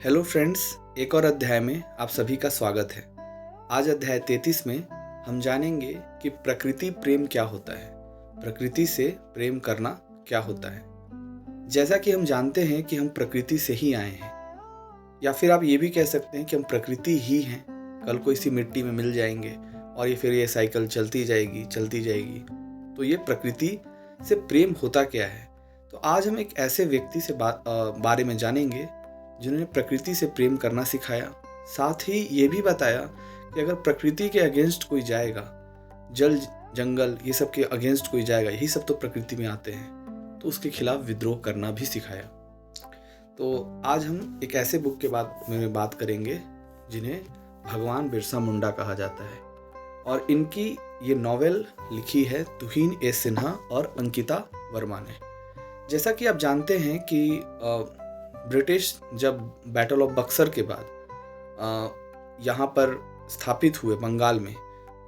Hello friends, एक और अध्याय में आप सभी का स्वागत है। आज अध्याय 33 में हम जानेंगे कि प्रकृति प्रेम क्या होता है, प्रकृति से प्रेम करना क्या होता है। जैसा कि हम जानते हैं कि हम प्रकृति से ही आए हैं, या फिर आप ये भी कह सकते हैं कि हम प्रकृति ही हैं। कल को इसी मिट्टी में मिल जाएंगे और ये साइकिल चलती जाएगी। तो ये प्रकृति से प्रेम होता क्या है। तो आज हम एक ऐसे व्यक्ति से बारे में जानेंगे जिन्होंने प्रकृति से प्रेम करना सिखाया, साथ ही ये भी बताया कि अगर प्रकृति के अगेंस्ट कोई जाएगा, जल जंगल ये सब के अगेंस्ट कोई जाएगा, यही सब तो प्रकृति में आते हैं, तो उसके खिलाफ विद्रोह करना भी सिखाया। तो आज हम एक ऐसे बुक के बारे में बात करेंगे जिन्हें भगवान बिरसा मुंडा कहा जाता है, और इनकी ये नॉवेल लिखी है तुहीन ए सिन्हा और अंकिता वर्मा ने। जैसा कि आप जानते हैं कि ब्रिटिश जब बैटल ऑफ बक्सर के बाद यहाँ पर स्थापित हुए बंगाल में,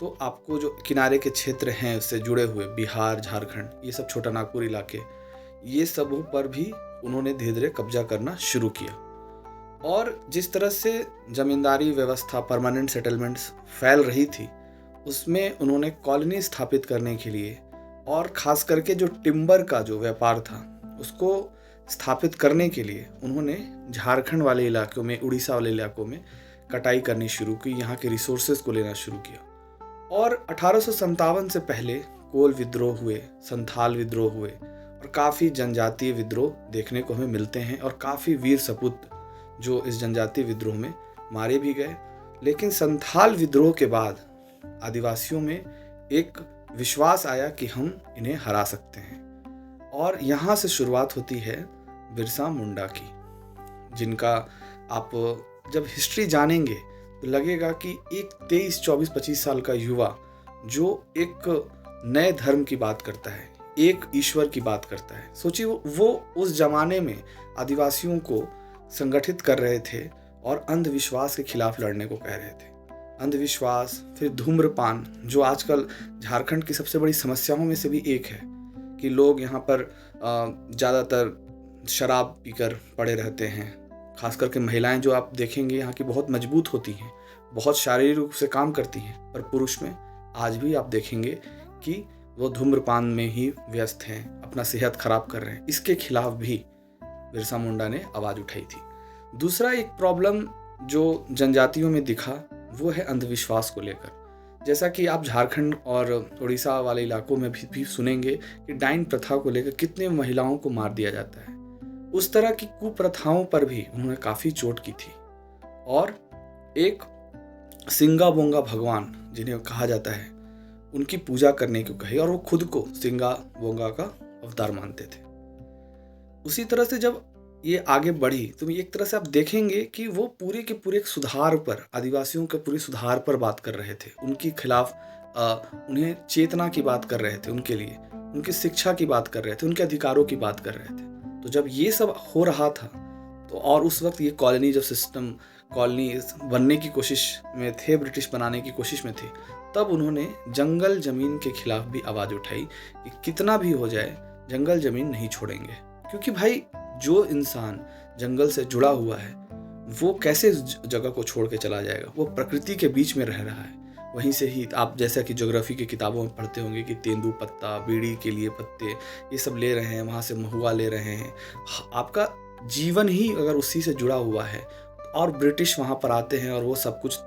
तो आपको जो किनारे के क्षेत्र हैं उससे जुड़े हुए बिहार, झारखंड, ये सब छोटा नागपुर इलाके, ये सब पर भी उन्होंने धीरे धीरे कब्जा करना शुरू किया। और जिस तरह से जमींदारी व्यवस्था, परमानेंट सेटलमेंट्स फैल रही थी, उसमें उन्होंने कॉलोनी स्थापित करने के लिए और ख़ास करके जो टिम्बर का जो व्यापार था उसको स्थापित करने के लिए उन्होंने झारखंड वाले इलाकों में, उड़ीसा वाले इलाकों में कटाई करनी शुरू की, यहाँ के रिसोर्सेज को लेना शुरू किया। और 1857 से पहले कोल विद्रोह हुए, संथाल विद्रोह हुए और काफ़ी जनजातीय विद्रोह देखने को हमें मिलते हैं, और काफ़ी वीर सपूत जो इस जनजातीय विद्रोह में मारे भी गए। लेकिन संथाल विद्रोह के बाद आदिवासियों में एक विश्वास आया कि हम इन्हें हरा सकते हैं, और यहाँ से शुरुआत होती है बिरसा मुंडा की, जिनका आप जब हिस्ट्री जानेंगे तो लगेगा कि एक 23, 24, 25 साल का युवा जो एक नए धर्म की बात करता है, एक ईश्वर की बात करता है। सोचिए, वो उस जमाने में आदिवासियों को संगठित कर रहे थे और अंधविश्वास के खिलाफ लड़ने को कह रहे थे। अंधविश्वास, फिर धूम्रपान, जो आजकल झारखंड की सबसे बड़ी समस्याओं में से भी एक है कि लोग यहाँ पर ज़्यादातर शराब पीकर पड़े रहते हैं। खास करके महिलाएं जो आप देखेंगे यहाँ की बहुत मजबूत होती हैं, बहुत शारीरिक रूप से काम करती हैं, पर पुरुष में आज भी आप देखेंगे कि वो धूम्रपान में ही व्यस्त हैं, अपना सेहत खराब कर रहे हैं। इसके खिलाफ भी बिरसा मुंडा ने आवाज़ उठाई थी। दूसरा एक प्रॉब्लम जो जनजातियों में दिखा वो है अंधविश्वास को लेकर। जैसा कि आप झारखंड और उड़ीसा वाले इलाकों में भी सुनेंगे कि डाइन प्रथा को लेकर कितने महिलाओं को मार दिया जाता है। उस तरह की कुप्रथाओं पर भी उन्होंने काफ़ी चोट की थी। और एक सिंगा बोंगा भगवान जिन्हें कहा जाता है, उनकी पूजा करने को कही, और वो खुद को सिंगा बोंगा का अवतार मानते थे। उसी तरह से जब ये आगे बढ़ी तो एक तरह से आप देखेंगे कि वो पूरे के पूरे सुधार पर, आदिवासियों के पूरे सुधार पर बात कर रहे थे, उनके खिलाफ उन्हें चेतना की बात कर रहे थे, उनके लिए उनकी शिक्षा की बात कर रहे थे, उनके अधिकारों की बात कर रहे थे। तो जब ये सब हो रहा था तो, और उस वक्त ये कॉलोनी जब सिस्टम, कॉलोनी बनने की कोशिश में थे, ब्रिटिश बनाने की कोशिश में थे, तब उन्होंने जंगल ज़मीन के खिलाफ भी आवाज़ उठाई कि कितना भी हो जाए जंगल ज़मीन नहीं छोड़ेंगे। क्योंकि भाई, जो इंसान जंगल से जुड़ा हुआ है वो कैसे जगह को छोड़ के चला जाएगा। वो प्रकृति के बीच में रह रहा है, वहीं से ही आप जैसा कि ज्योग्राफी की किताबों में पढ़ते होंगे कि तेंदू पत्ता, बीड़ी के लिए पत्ते, ये सब ले रहे हैं, वहाँ से महुआ ले रहे हैं। आपका जीवन ही अगर उसी से जुड़ा हुआ है, और ब्रिटिश वहाँ पर आते हैं और वो सब कुछ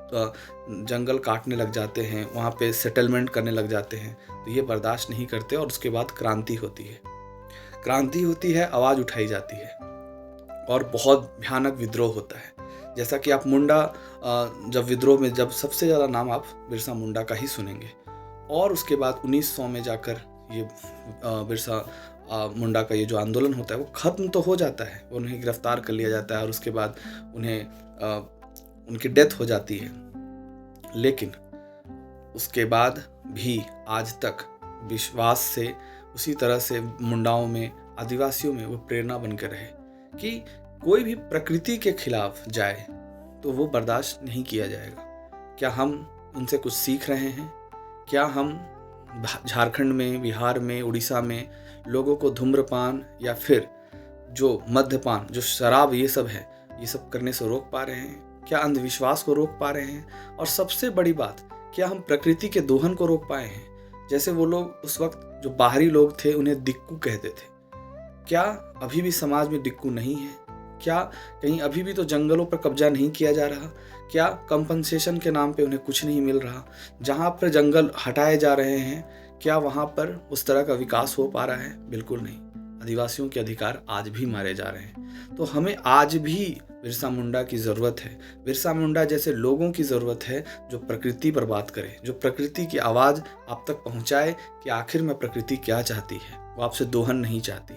जंगल काटने लग जाते हैं, वहाँ पे सेटलमेंट करने लग जाते हैं, तो ये बर्दाश्त नहीं करते। और उसके बाद क्रांति होती है, आवाज़ उठाई जाती है और बहुत भयानक विद्रोह होता है। जैसा कि आप मुंडा जब विद्रोह में, जब सबसे ज़्यादा नाम आप बिरसा मुंडा का ही सुनेंगे। और उसके बाद 1900 में जाकर ये बिरसा मुंडा का ये जो आंदोलन होता है वो ख़त्म तो हो जाता है, उन्हें गिरफ्तार कर लिया जाता है और उसके बाद उन्हें उनकी डेथ हो जाती है। लेकिन उसके बाद भी आज तक विश्वास से, उसी तरह से मुंडाओं में, आदिवासियों में वो प्रेरणा बनकर रहे कि कोई भी प्रकृति के खिलाफ जाए तो वो बर्दाश्त नहीं किया जाएगा। क्या हम उनसे कुछ सीख रहे हैं? क्या हम झारखंड में, बिहार में, उड़ीसा में लोगों को धूम्रपान या फिर जो मद्यपान, जो शराब, ये सब है, ये सब करने से रोक पा रहे हैं? क्या अंधविश्वास को रोक पा रहे हैं? और सबसे बड़ी बात, क्या हम प्रकृति के दोहन को रोक पाए हैं? जैसे वो लोग उस वक्त जो बाहरी लोग थे उन्हें दिक्कू कहते थे, क्या अभी भी समाज में दिक्कू नहीं है? क्या कहीं अभी भी तो जंगलों पर कब्जा नहीं किया जा रहा? क्या कंपनसेशन के नाम पे उन्हें कुछ नहीं मिल रहा? जहाँ पर जंगल हटाए जा रहे हैं, क्या वहाँ पर उस तरह का विकास हो पा रहा है? बिल्कुल नहीं। आदिवासियों के अधिकार आज भी मारे जा रहे हैं। तो हमें आज भी बिरसा मुंडा की ज़रूरत है। बिरसा मुंडा जैसे लोगों की ज़रूरत है जो प्रकृति पर बात करें, जो प्रकृति की आवाज़ आप तक पहुँचाए कि आखिर में प्रकृति क्या चाहती है। वो आपसे दोहन नहीं चाहती।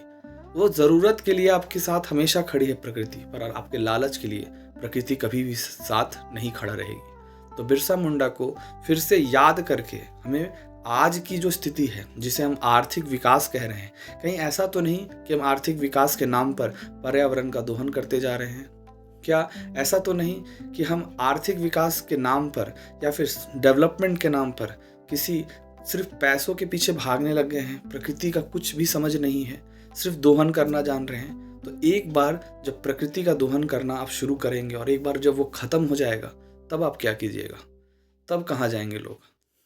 वो ज़रूरत के लिए आपके साथ हमेशा खड़ी है प्रकृति, पर आपके लालच के लिए प्रकृति कभी भी साथ नहीं खड़ा रहेगी। तो बिरसा मुंडा को फिर से याद करके हमें आज की जो स्थिति है, जिसे हम आर्थिक विकास कह रहे हैं, कहीं ऐसा तो नहीं कि हम आर्थिक विकास के नाम पर पर्यावरण का दोहन करते जा रहे हैं? क्या ऐसा तो नहीं कि हम आर्थिक विकास के नाम पर या फिर डेवलपमेंट के नाम पर किसी सिर्फ पैसों के पीछे भागने लग गए हैं? प्रकृति का कुछ भी समझ नहीं है, सिर्फ दोहन करना जान रहे हैं। तो एक बार जब प्रकृति का दोहन करना आप शुरू करेंगे और एक बार जब वो खत्म हो जाएगा, तब आप क्या कीजिएगा? तब कहाँ जाएंगे लोग?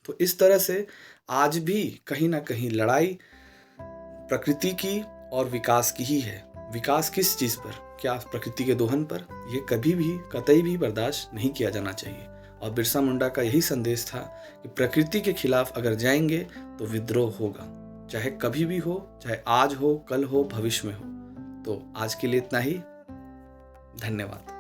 तो इस तरह से आज भी कहीं ना कहीं लड़ाई प्रकृति की और विकास की ही है। विकास किस चीज़ पर? क्या प्रकृति के दोहन पर? यह कभी भी कतई भी बर्दाश्त नहीं किया जाना चाहिए। और बिरसा मुंडा का यही संदेश था कि प्रकृति के खिलाफ अगर जाएंगे तो विद्रोह होगा, चाहे कभी भी हो, चाहे आज हो, कल हो, भविष्य में हो। तो आज के लिए इतना ही। धन्यवाद।